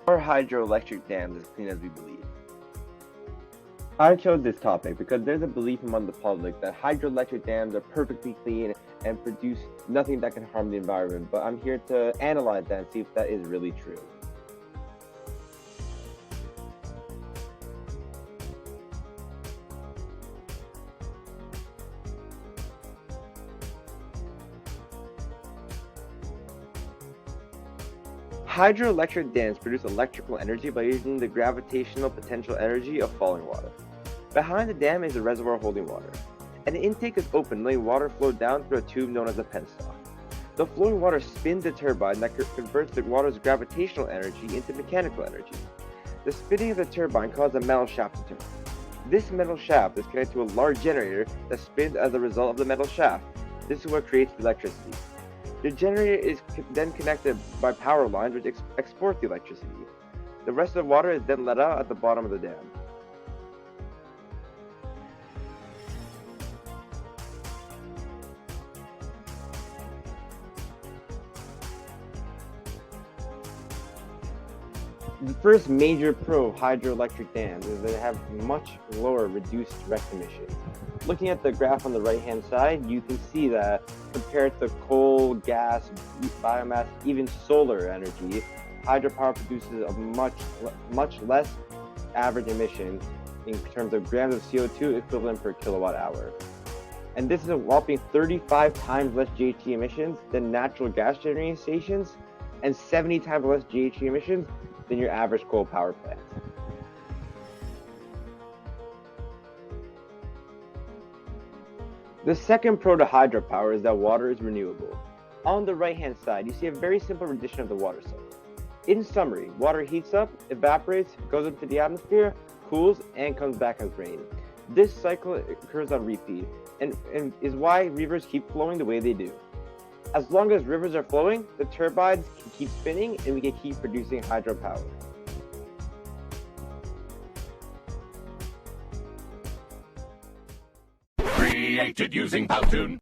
Are hydroelectric dams as clean as we believe? I chose this topic because there's a belief among the public that hydroelectric dams are perfectly clean and produce nothing that can harm the environment, but I'm here to analyze that and see if that is really true. Hydroelectric dams produce electrical energy by using the gravitational potential energy of falling water. Behind the dam is a reservoir holding water. An intake is open, letting water flow down through a tube known as a penstock. The flowing water spins a turbine that converts the water's gravitational energy into mechanical energy. The spinning of the turbine causes a metal shaft to turn. This metal shaft is connected to a large generator that spins as a result of the metal shaft. This is what creates the electricity. The generator is then connected by power lines which export the electricity. The rest of the water is then let out at the bottom of the dam. The first major pro of hydroelectric dams is that they have much lower reduced direct emissions. Looking at the graph on the right-hand side, you can see that compared to coal, gas, biomass, even solar energy, hydropower produces a much less average emission in terms of grams of CO2 equivalent per kilowatt hour. And this is a whopping 35 times less GHG emissions than natural gas generating stations and 70 times less GHG emissions than your average coal power plant. The second pro to hydropower is that water is renewable. On the right-hand side, you see a very simple rendition of the water cycle. In summary, water heats up, evaporates, goes into the atmosphere, cools, and comes back as rain. This cycle occurs on repeat and is why rivers keep flowing the way they do. As long as rivers are flowing, the turbines can keep spinning and we can keep producing hydropower. Created using Powtoon.